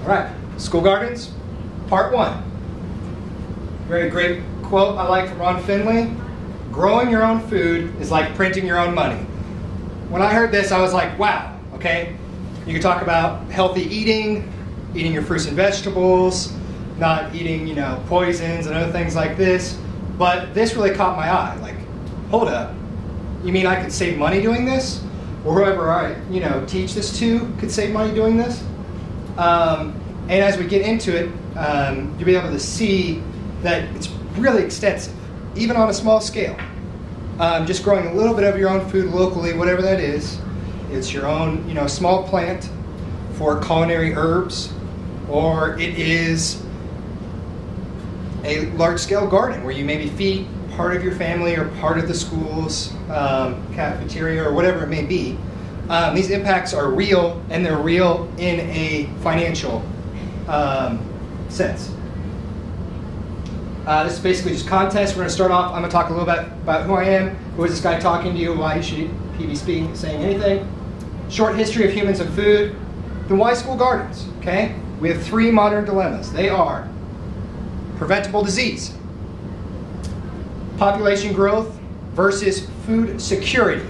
All right, school gardens, part one. Very great quote I like from Ron Finley. Growing your own food is like printing your own money. When I heard this, I was like, wow, okay. You can talk about healthy eating, eating your fruits and vegetables, not eating, poisons and other things like this. But this really caught my eye. Like, hold up. You mean I could save money doing this? Or whoever I, teach this to could save money doing this? And as we get into it, you'll be able to see that it's really extensive, even on a small scale. Just growing a little bit of your own food locally, whatever that is. It's your own, small plant for culinary herbs, or it is a large-scale garden where you maybe feed part of your family or part of the school's cafeteria or whatever it may be. These impacts are real, and they're real in a financial sense. This is basically just context. We're going to start off. I'm going to talk a little bit about who I am, who is this guy talking to you, why should he be saying anything. Short history of humans and food. Then why school gardens? Okay, we have three modern dilemmas. They are preventable disease, population growth versus food security.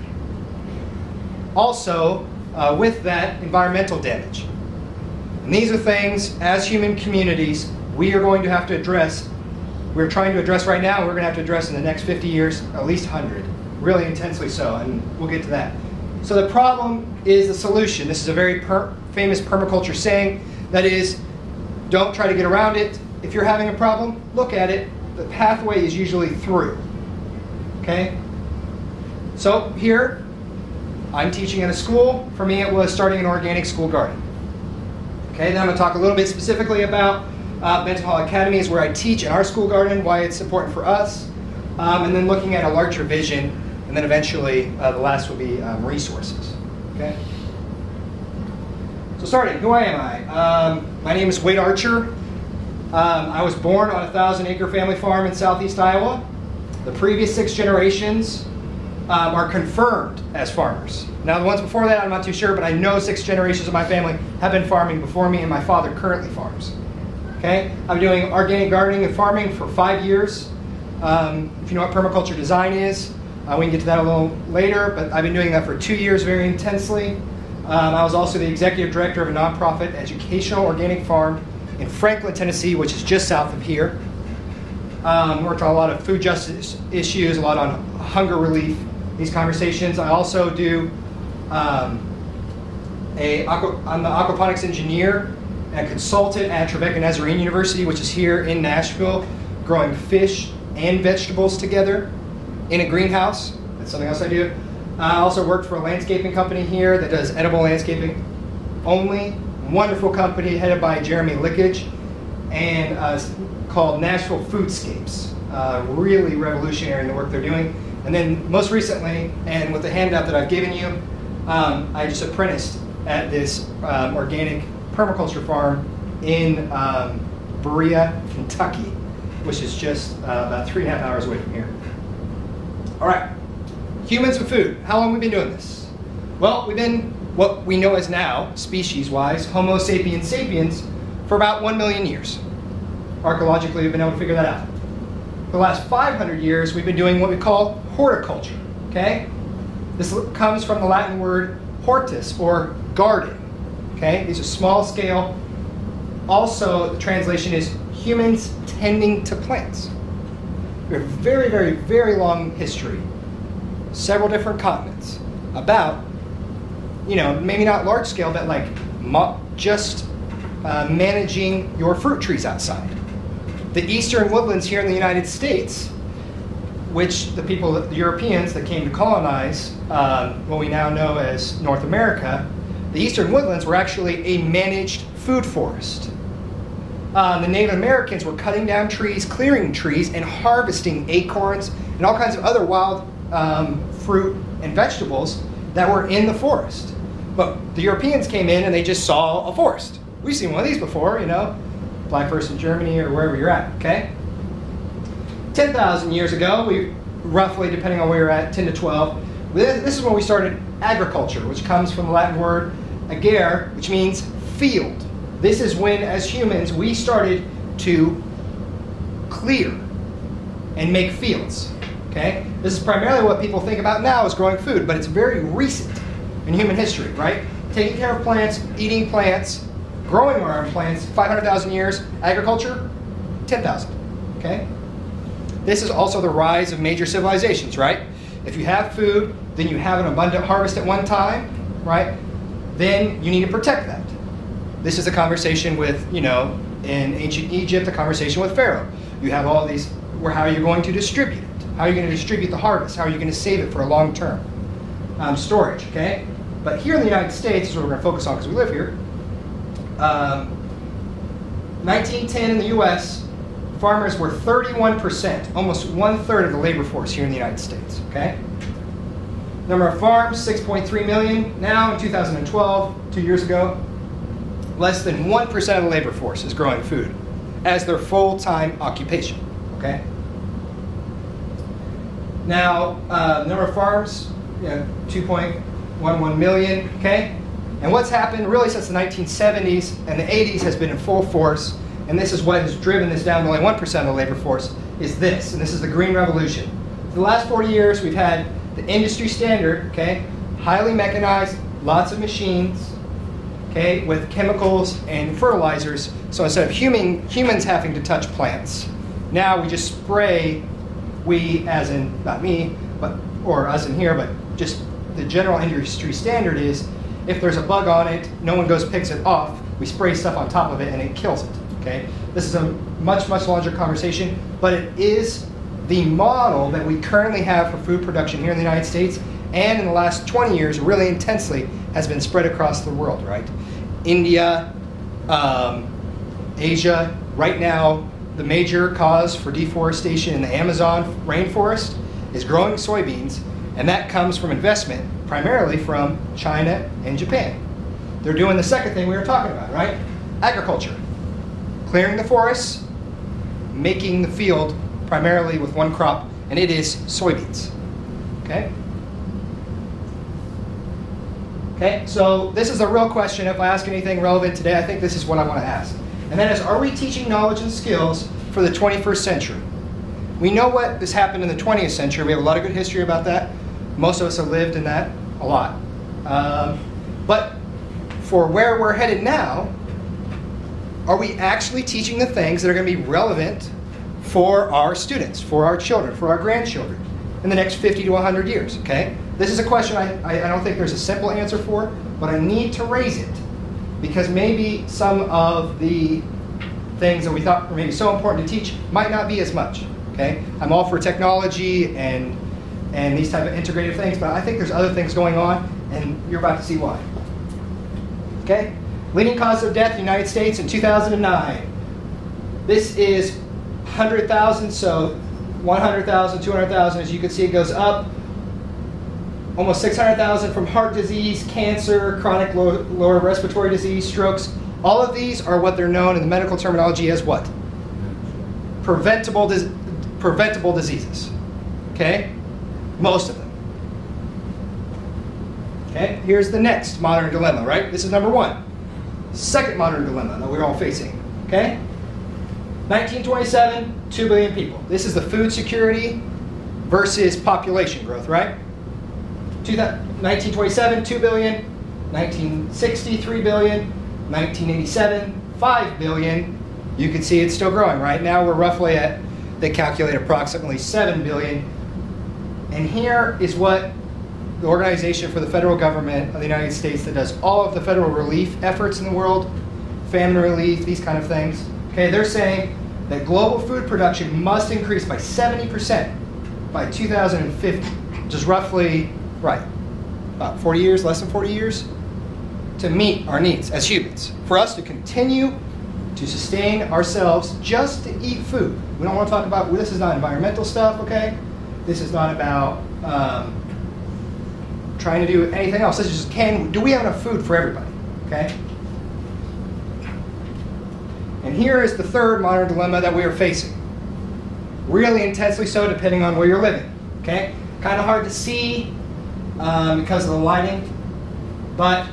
Also, with that, environmental damage. And these are things, as human communities, we are going to have to address. We're trying to address right now, and we're going to have to address in the next 50 years, at least 100. Really intensely so, and we'll get to that. So the problem is the solution. This is a very famous permaculture saying, that is, don't try to get around it. If you're having a problem, look at it. The pathway is usually through. Okay? So here, I'm teaching at a school. For me, it was starting an organic school garden. Okay, then I'm going to talk a little bit specifically about Mental Health Academy is where I teach in our school garden, why it's important for us, and then looking at a larger vision, and then eventually the last will be resources. Okay? So starting, who am I? My name is Wade Archer. I was born on a 1,000-acre family farm in southeast Iowa. The previous 6 generations are confirmed as farmers. Now the ones before that I'm not too sure, but I know 6 generations of my family have been farming before me, and my father currently farms. Okay, I've been doing organic gardening and farming for 5 years. If you know what permaculture design is, we can get to that a little later, but I've been doing that for 2 years very intensely. I was also the executive director of a nonprofit educational organic farm in Franklin, Tennessee, which is just south of here. Worked on a lot of food justice issues, a lot on hunger relief, these conversations. I also do, I'm the aquaponics engineer and consultant at Trevecca Nazarene University, which is here in Nashville, growing fish and vegetables together in a greenhouse. That's something else I do. I also worked for a landscaping company here that does edible landscaping only. Wonderful company headed by Jeremy Lickage, and called Nashville Foodscapes. Really revolutionary in the work they're doing. And then most recently, and with the handout that I've given you, I just apprenticed at this organic permaculture farm in Berea, Kentucky, which is just about 3.5 hours away from here. All right, humans and food. How long have we been doing this? Well, we've been what we know as now, species-wise, Homo sapiens sapiens, for about 1 million years. Archaeologically, we've been able to figure that out. For the last 500 years, we've been doing what we call horticulture, okay? This comes from the Latin word hortus, or garden, okay? These are small scale. Also, the translation is humans tending to plants. We have a very, very, very long history, several different continents, about, maybe not large scale, but like just managing your fruit trees outside. The eastern woodlands here in the United States, which the Europeans that came to colonize what we now know as North America, the eastern woodlands were actually a managed food forest. The Native Americans were cutting down trees, clearing trees, and harvesting acorns and all kinds of other wild fruit and vegetables that were in the forest. But the Europeans came in and they just saw a forest. We've seen one of these before, Black Forest in Germany or wherever you're at, okay? 10,000 years ago, we roughly, depending on where you're at, 10 to 12, this is when we started agriculture, which comes from the Latin word agere, which means field. This is when, as humans, we started to clear and make fields. Okay? This is primarily what people think about now as growing food, but it's very recent in human history, right? Taking care of plants, eating plants, growing our own plants, 500,000 years. Agriculture, 10,000. Okay? This is also the rise of major civilizations, right? If you have food, then you have an abundant harvest at one time, right? Then you need to protect that. This is a conversation with, in ancient Egypt, a conversation with Pharaoh. You have all these, how are you going to distribute it? How are you going to distribute the harvest? How are you going to save it for a long term? Storage, okay? But here in the United States, is what we're going to focus on because we live here. 1910 in the US, farmers were 31%, almost 1/3 of the labor force here in the United States, okay? Number of farms, 6.3 million. Now in 2012, 2 years ago, less than 1% of the labor force is growing food as their full-time occupation, okay? Now, number of farms, 2.11 million, okay? And what's happened really since the 1970s and the 80s has been in full force, and this is what has driven this down to only 1% of the labor force, is this, and this is the Green Revolution. For the last 40 years, we've had the industry standard, okay, highly mechanized, lots of machines, okay, with chemicals and fertilizers. So instead of humans having to touch plants, now we just spray, we as in, not me, or us in here, but just the general industry standard is, if there's a bug on it, no one goes picks it off, we spray stuff on top of it and it kills it, okay? This is a much, much larger conversation, but it is the model that we currently have for food production here in the United States, and in the last 20 years, really intensely, has been spread across the world, right? India, Asia, right now, the major cause for deforestation in the Amazon rainforest is growing soybeans, and that comes from investment, primarily from China and Japan. They're doing the second thing we were talking about, right? Agriculture. Clearing the forests, making the field primarily with one crop, and it is soybeans, okay? Okay, so this is a real question. If I ask anything relevant today, I think this is what I want to ask. And that is, are we teaching knowledge and skills for the 21st century? We know what has happened in the 20th century. We have a lot of good history about that. Most of us have lived in that a lot. But for where we're headed now, are we actually teaching the things that are going to be relevant for our students, for our children, for our grandchildren in the next 50 to 100 years, okay? This is a question I don't think there's a simple answer for, but I need to raise it because maybe some of the things that we thought were maybe so important to teach might not be as much, okay? I'm all for technology and these type of integrative things, but I think there's other things going on, and you're about to see why. Okay? Leading cause of death in the United States in 2009. This is 100,000, so 100,000, 200,000, as you can see it goes up. Almost 600,000 from heart disease, cancer, chronic lower respiratory disease, strokes. All of these are what they're known in the medical terminology as what? Preventable diseases. Okay? Most of them. Okay? Here's the next modern dilemma, right? This is number one. Second modern dilemma that we're all facing. Okay? 1927, 2 billion people. This is the food security versus population growth, right? 1927, 2 billion. 1960, 3 billion. 1987, 5 billion. You can see it's still growing. Right now we're roughly at, they calculate approximately 7 billion. And here is what the Organization for the Federal Government of the United States that does all of the federal relief efforts in the world, famine relief, these kind of things. Okay, they're saying that global food production must increase by 70% by 2050, which is roughly, right, about 40 years, less than 40 years, to meet our needs as humans. For us to continue to sustain ourselves just to eat food. We don't want to talk about, well, this is not environmental stuff, okay? This is not about trying to do anything else. This is just, do we have enough food for everybody, okay? And here is the third modern dilemma that we are facing. Really intensely so, depending on where you're living, okay? Kind of hard to see because of the lighting, but,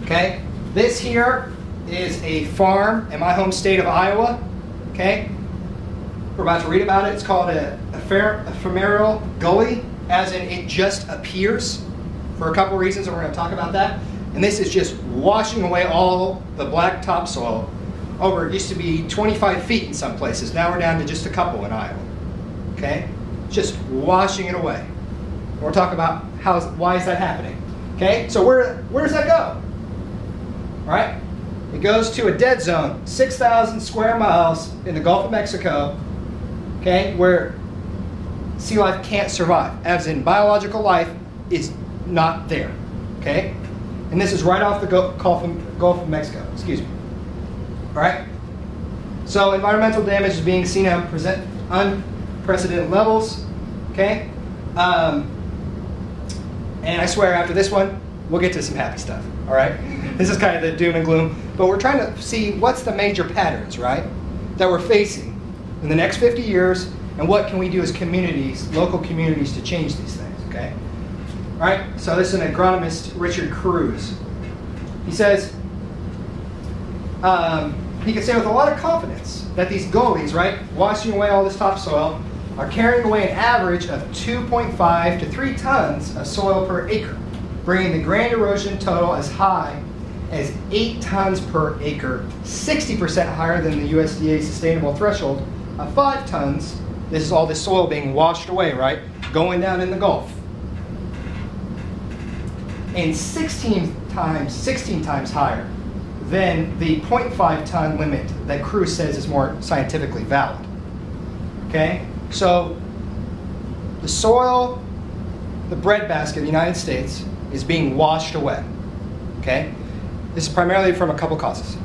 okay? This here is a farm in my home state of Iowa. Okay, we're about to read about it. It's called a ephemeral gully, as in it just appears for a couple reasons, and we're going to talk about that. And this is just washing away all the black topsoil over. It used to be 25 feet in some places. Now we're down to just a couple in Iowa. Okay, just washing it away. We'll talk about why is that happening. Okay, so where does that go? All right, it goes to a dead zone, 6,000 square miles in the Gulf of Mexico. Okay, where sea life can't survive, as in biological life is not there. Okay, and this is right off the Gulf of Mexico. Excuse me. All right. So environmental damage is being seen at unprecedented levels. Okay. And I swear after this one, we'll get to some happy stuff, all right? This is kind of the doom and gloom, but we're trying to see what's the major patterns, right, that we're facing in the next 50 years, and what can we do as communities, local communities, to change these things, okay? All right, so this is an agronomist, Richard Cruz. He says, he can say with a lot of confidence that these gullies, right, washing away all this topsoil, are carrying away an average of 2.5 to 3 tons of soil per acre, bringing the grand erosion total as high as 8 tons per acre, 60% higher than the USDA sustainable threshold of 5 tons. This is all this soil being washed away, right, going down in the Gulf. And 16 times higher than the 0.5 ton limit that Cruz says is more scientifically valid. Okay? So the soil, the breadbasket of the United States, is being washed away. Okay? This is primarily from a couple causes.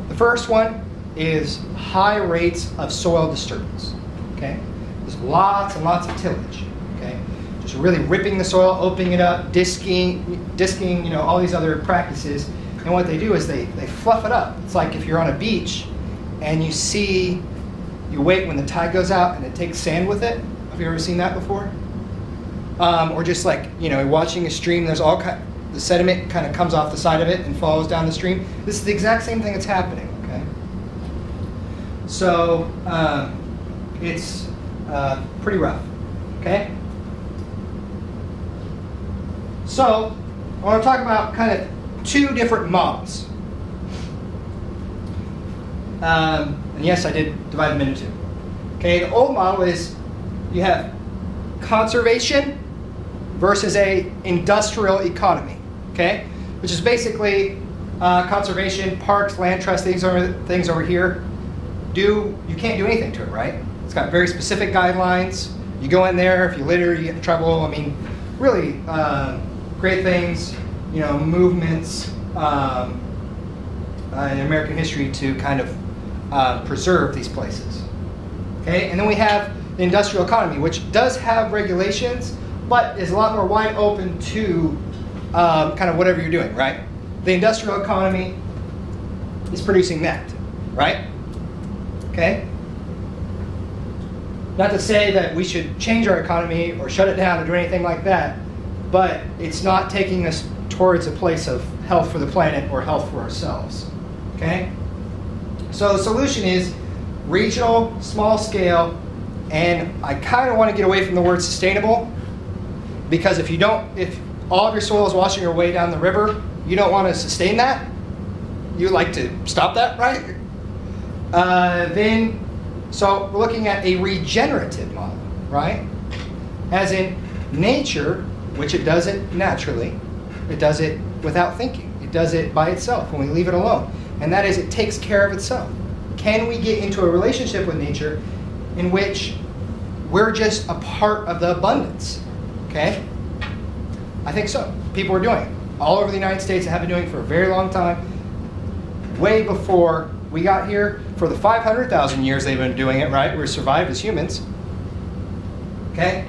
The first one is high rates of soil disturbance. Okay? There's lots and lots of tillage. Okay? Just really ripping the soil, opening it up, disking, you know, all these other practices. And what they do is they fluff it up. It's like if you're on a beach and you wait when the tide goes out and it takes sand with it. Have you ever seen that before? Or just like, you know, watching a stream, there's the sediment kind of comes off the side of it and follows down the stream. This is the exact same thing that's happening, okay? So it's pretty rough, okay? So I want to talk about kind of 2 different models. And yes, I did divide them into 2. Okay, the old model is you have conservation versus a industrial economy. Okay, which is basically conservation, parks, land trust, things over here. You can't do anything to it, right? It's got very specific guidelines. You go in there, if you litter, you get in trouble. I mean, really great things, you know, movements in American history to kind of preserve these places. Okay, and then we have the industrial economy, which does have regulations, but is a lot more wide open to kind of whatever you're doing, right? The industrial economy is producing that, right? Okay? Not to say that we should change our economy or shut it down or do anything like that, but it's not taking us towards a place of health for the planet or health for ourselves. Okay? So the solution is regional, small scale, and I kind of want to get away from the word sustainable, because if all of your soil is washing your way down the river, you don't want to sustain that. You like to stop that, right? So we're looking at a regenerative model, right? As in nature, which it does it naturally, it does it without thinking. It does it by itself when we leave it alone. And that is, it takes care of itself. Can we get into a relationship with nature in which we're just a part of the abundance? Okay? I think so. People are doing it. All over the United States, and have been doing it for a very long time. Way before we got here. For the 500,000 years they've been doing it, right? We've survived as humans. Okay?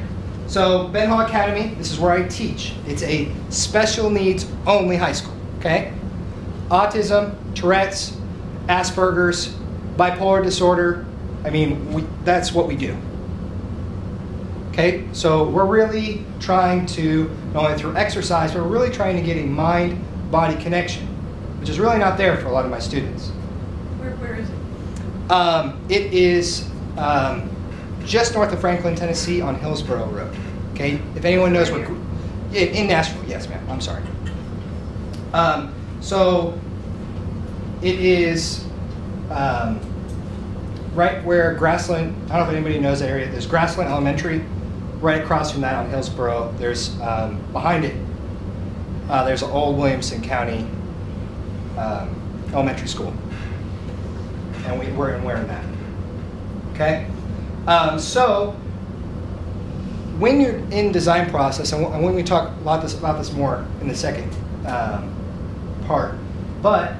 So, Ben Hall Academy, this is where I teach. It's a special needs only high school. Okay? Autism, Tourette's, Asperger's, bipolar disorder. I mean, that's what we do. Okay? So we're really trying to, not only through exercise, but we're really trying to get a mind-body connection which is really not there for a lot of my students. Where is it? It is just north of Franklin, Tennessee on Hillsborough Road. Okay, if anyone knows what, in Nashville, yes ma'am, I'm sorry. So it is right where Grassland, I don't know if anybody knows that area, there's Grassland Elementary, right across from that on Hillsborough. There's, behind it, there's an old Williamson County elementary school. And we're in that. Okay? So when you're in design process, and when we talk about this more in the second part, but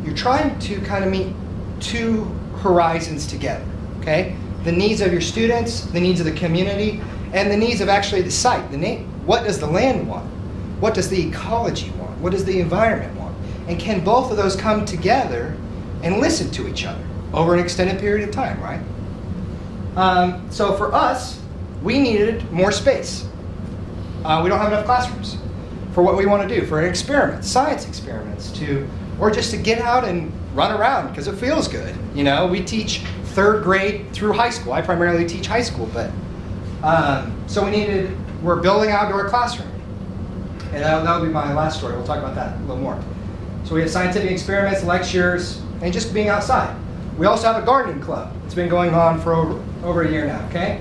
you're trying to kind of meet two horizons together, okay? The needs of your students, the needs of the community, and the needs of actually the site. What does the land want? What does the ecology want? What does the environment want? And can both of those come together and listen to each other over an extended period of time, right? So for us, we needed more space. We don't have enough classrooms for what we want to do, for an experiment, science experiments, or just to get out and run around because it feels good. You know, we teach 3rd grade through high school. I primarily teach high school, but so we're building an outdoor classroom. And that'll be my last story. We'll talk about that a little more. So we have scientific experiments, lectures, and just being outside. We also have a gardening club. It's been going on for over a year now, okay?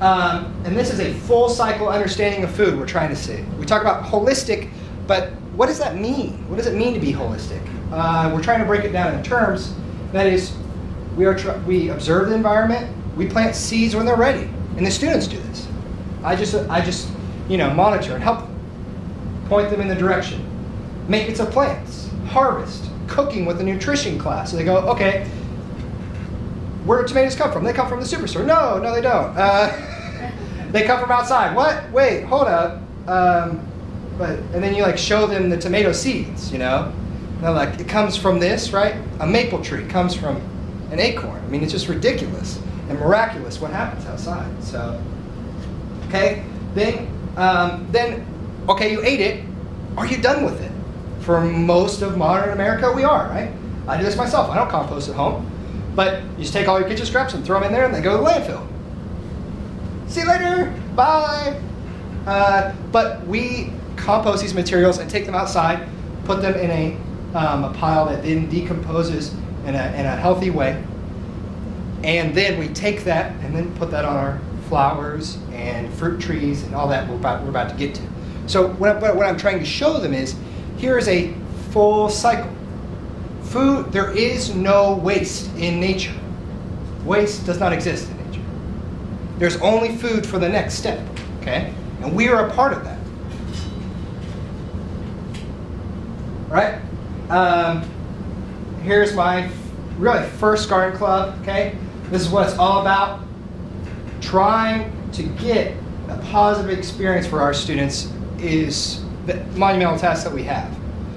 And this is a full cycle understanding of food we're trying to see. We talk about holistic, but what does that mean? What does it mean to be holistic? We're trying to break it down in terms. That is, we observe the environment, we plant seeds when they're ready, and the students do this. I just monitor and help them, point them in the direction. Maintenance of plants, harvest, cooking with the nutrition class. So they go, okay, where do tomatoes come from? They come from the superstore. No, they don't. They come from outside. What? Wait, hold up. And then you show them the tomato seeds, you know? And they're like, it comes from this, right? A maple tree comes from an acorn. I mean, it's just ridiculous and miraculous what happens outside. So, okay, then okay, you ate it. Are you done with it? For most of modern America, we are, right? I do this myself. I don't compost at home. But you just take all your kitchen scraps and throw them in there and they go to the landfill. See you later. Bye. But we compost these materials and take them outside, put them in a pile that then decomposes in a healthy way. And then we take that and then put that on our flowers and fruit trees and all that we're about to get to. So what I'm trying to show them is, here is a full cycle. Food, there is no waste in nature. Waste does not exist in nature. There's only food for the next step, okay? And we are a part of that. All right? Here's my really first garden club, okay? This is what it's all about. Trying to get a positive experience for our students is the monumental task that we have.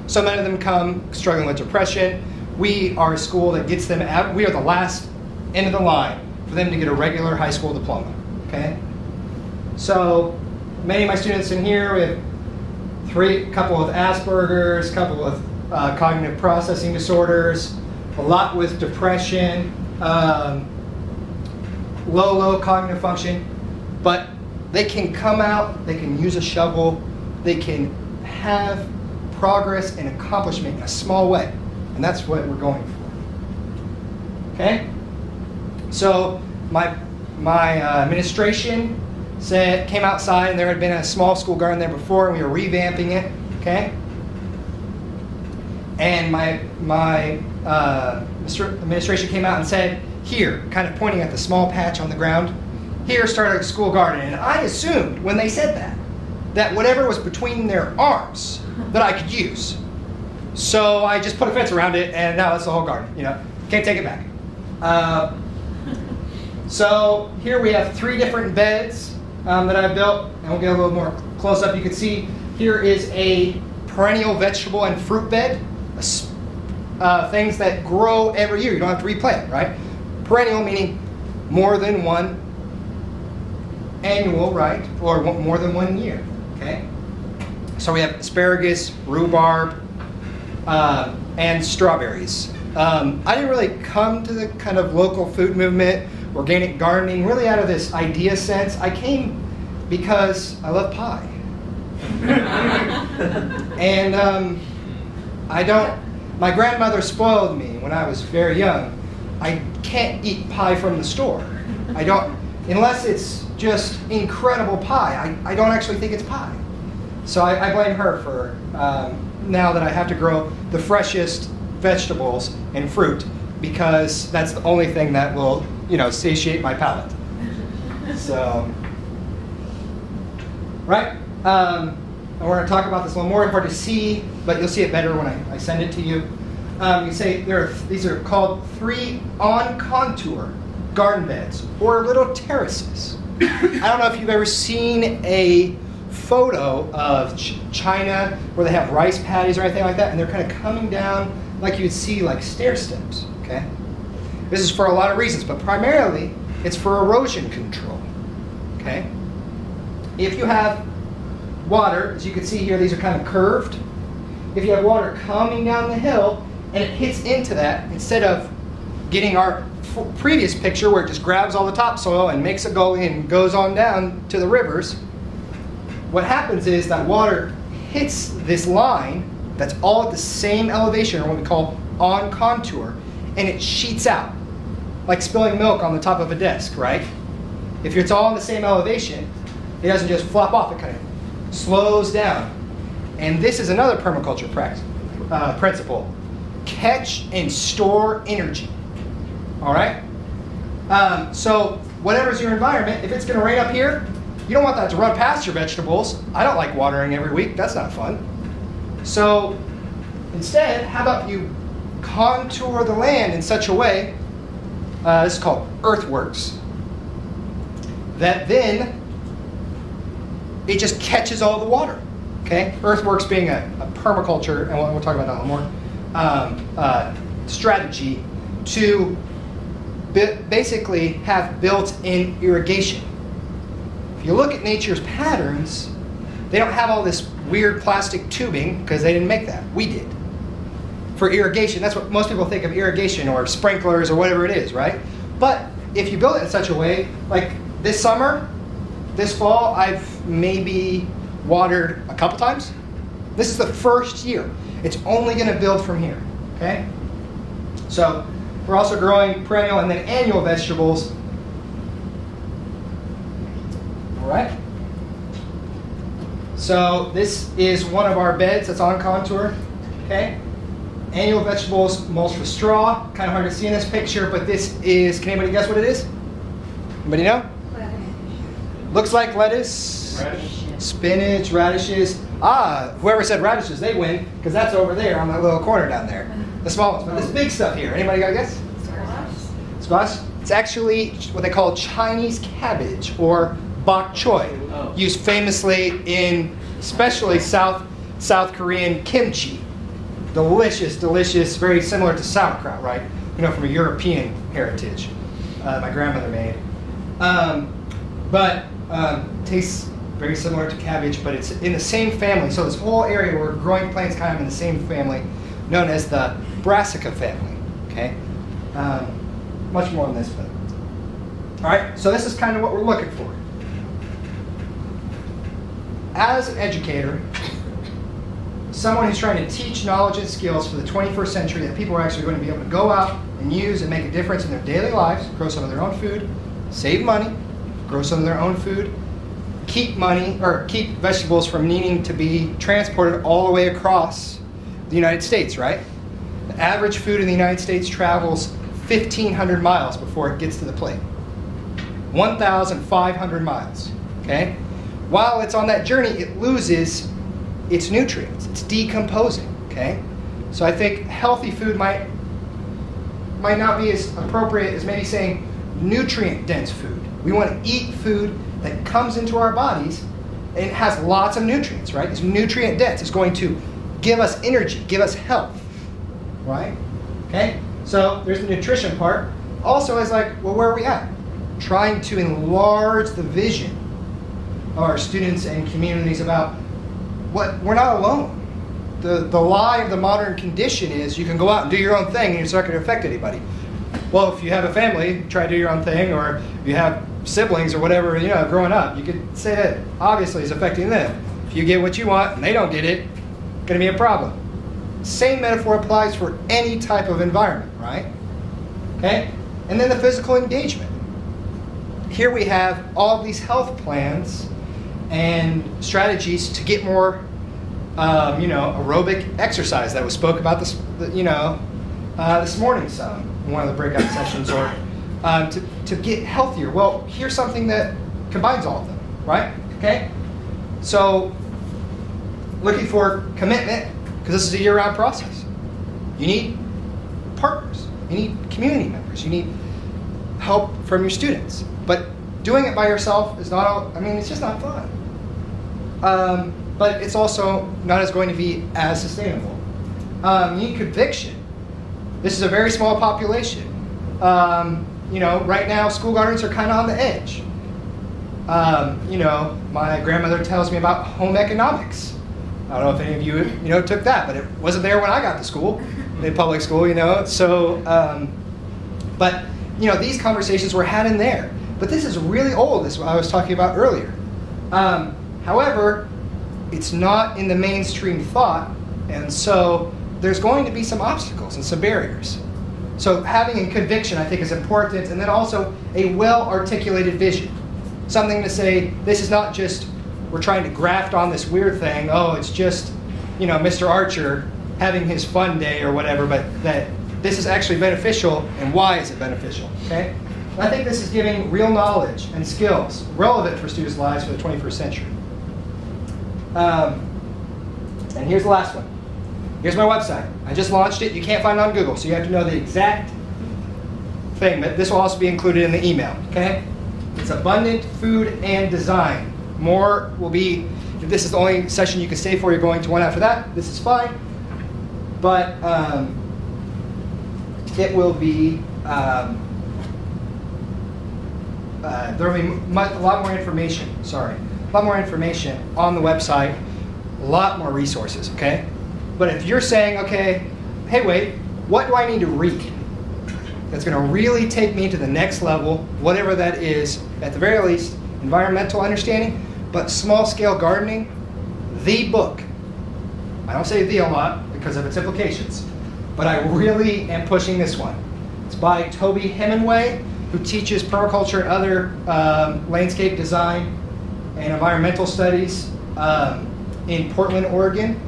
So many of them come struggling with depression. We are a school that gets them out. We are the last end of the line for them to get a regular high school diploma, okay? So many of my students in here, we have a couple with Asperger's, a couple with cognitive processing disorders, a lot with depression, low cognitive function, but they can come out, they can use a shovel, they can have progress and accomplishment in a small way. And that's what we're going for. Okay? So my administration came outside, and there had been a small school garden there before, and we were revamping it. Okay? And my administration came out and said, here, kind of pointing at the small patch on the ground, here started a school garden. And I assumed when they said that whatever was between their arms that I could use. So I just put a fence around it, and now that's the whole garden. You know, can't take it back. So here we have 3 different beds that I've built, and we'll get a little more close up. You can see here is a perennial vegetable and fruit bed, things that grow every year. You don't have to replant, right? Perennial meaning more than one annual, right? Or more than 1 year, okay? So we have asparagus, rhubarb, and strawberries. I didn't really come to the kind of local food movement, organic gardening, really out of this idea sense. I came because I love pie. And my grandmother spoiled me when I was very young. I can't eat pie from the store. I don't, unless it's just incredible pie. I don't actually think it's pie. So I blame her for now that I have to grow the freshest vegetables and fruit, because that's the only thing that will, satiate my palate. So, right? And we're going to talk about this a little more. It's hard to see, but you'll see it better when I send it to you. You say these are called 3 on-contour garden beds, or little terraces. I don't know if you've ever seen a photo of China where they have rice paddies or anything like that, and they're kind of coming down like you'd see like stair steps, okay? This is for a lot of reasons, but primarily it's for erosion control, okay? If you have water, as you can see here, these are kind of curved. If you have water coming down the hill and it hits into that, instead of getting our previous picture where it just grabs all the topsoil and makes it go and goes on down to the rivers, what happens is that water hits this line that's all at the same elevation, or what we call on contour, and it sheets out, like spilling milk on the top of a desk, right? If it's all on the same elevation, it doesn't just flop off, it kind of slows down. And this is another permaculture principle. Catch and store energy, all right? So whatever's your environment, if it's going to rain up here, you don't want that to run past your vegetables. I don't like watering every week. That's not fun. So instead, how about you contour the land in such a way, this is called earthworks, that then it just catches all the water, okay? Earthworks being a permaculture, and we'll talk about that a little more, strategy to basically have built-in irrigation. If you look at nature's patterns, they don't have all this weird plastic tubing because they didn't make that. We did. For irrigation, that's what most people think of irrigation or sprinklers or whatever it is, right? But if you build it in such a way, like this summer, this fall, I've maybe watered a couple times. This is the first year. It's only going to build from here, okay? So we're also growing perennial and then annual vegetables. All right? So this is one of our beds that's on contour, okay? Annual vegetables mulched with straw. Kind of hard to see in this picture, but this is, can anybody guess what it is? Anybody know? Looks like lettuce, spinach, radishes. Whoever said radishes, they win, because that's over there on that little corner down there. The small ones, but this big stuff here. Anybody got a guess? Squash? It's actually what they call Chinese cabbage, or bok choy, used famously in especially South Korean kimchi. Delicious, delicious, very similar to sauerkraut, right? From a European heritage. My grandmother made. But tastes very similar to cabbage, but it's in the same family. So this whole area, we're growing plants kind of in the same family, known as the brassica family, okay? Much more on this, but. All right, so this is kind of what we're looking for. As an educator, someone who's trying to teach knowledge and skills for the 21st century that people are actually going to be able to go out and use and make a difference in their daily lives, grow some of their own food, save money, grow some of their own food, keep vegetables from needing to be transported all the way across the United States, right? The average food in the United States travels 1,500 miles before it gets to the plate. 1,500 miles, okay? While it's on that journey, it loses its nutrients. It's decomposing, okay? So I think healthy food might not be as appropriate as maybe saying nutrient-dense food. We want to eat food that comes into our bodies and it has lots of nutrients, right? It's nutrient-dense. It's going to give us energy, give us health, right? Okay? So there's the nutrition part. Also, it's like, well, where are we at? Trying to enlarge the vision of our students and communities about what we're not alone. the lie of the modern condition is you can go out and do your own thing and it's not going to affect anybody. Well, if you have a family, try to do your own thing, or you have siblings or whatever, you know, growing up, you could say that obviously is affecting them. If you get what you want and they don't get it, it's going to be a problem. Same metaphor applies for any type of environment, right? Okay? And then the physical engagement. Here we have all of these health plans and strategies to get more, aerobic exercise that was spoke about this, this morning some in one of the breakout sessions, or to get healthier. Well, here's something that combines all of them, right? Okay. So, looking for commitment, because this is a year-round process. You need partners. You need community members. You need help from your students. But doing it by yourself is not, it's just not fun. But it's also not as going to be as sustainable. You need conviction. This is a very small population. Right now, school gardens are kind of on the edge. My grandmother tells me about home economics. I don't know if any of you, took that, but it wasn't there when I got to school, in public school, So, but these conversations were had in there. But this is really old, this is what I was talking about earlier. However, it's not in the mainstream thought, and so there's going to be some obstacles and some barriers. So having a conviction, I think, is important, and then also a well-articulated vision. Something to say, this is not just, we're trying to graft on this weird thing, it's just, Mr. Archer having his fun day or whatever, but that this is actually beneficial, and why is it beneficial, okay? And I think this is giving real knowledge and skills relevant for students' lives for the 21st century. And here's the last one. Here's my website. I just launched it. You can't find it on Google, so you have to know the exact thing, but this will also be included in the email, okay? It's Abundant Food and Design. More will be, if this is the only session you can stay for, you're going to one after that, this is fine. But it will be, there will be a lot more information, a lot more information on the website, a lot more resources, okay? But if you're saying, okay, hey, wait, what do I need to read that's going to really take me to the next level, whatever that is, at the very least, environmental understanding, but small-scale gardening, the book. I don't say the a lot because of its implications, but I really am pushing this one. It's by Toby Hemingway, who teaches permaculture and other landscape design and environmental studies in Portland, Oregon.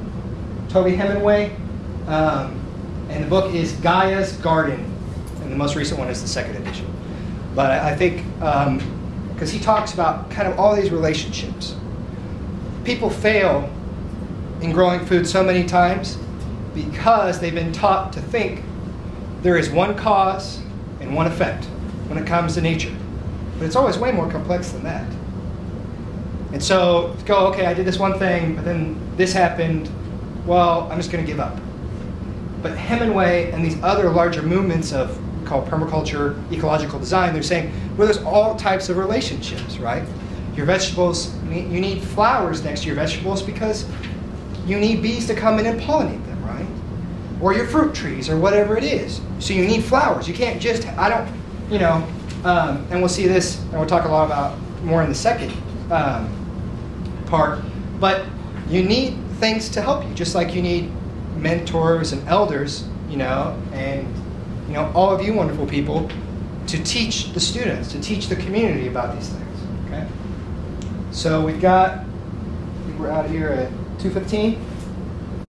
Toby Hemingway, and the book is Gaia's Garden, and the most recent one is the second edition. But I think, because he talks about kind of all these relationships. People fail in growing food so many times because they've been taught to think there is one cause and one effect when it comes to nature. But it's always way more complex than that. And so, go, okay, I did this one thing, but then this happened, well, I'm just going to give up. But Hemingway and these other larger movements of called permaculture, ecological design, they're saying, well, there's all types of relationships, right? Your vegetables, you need flowers next to your vegetables because you need bees to come in and pollinate them, right? Or your fruit trees or whatever it is. So you need flowers. You can't just, and we'll see this, and we'll talk a lot about more in the second part, but you need things to help you, just like you need mentors and elders, and all of you wonderful people to teach the students, to teach the community about these things, okay? So we've got, I think we're out of here at 2:15.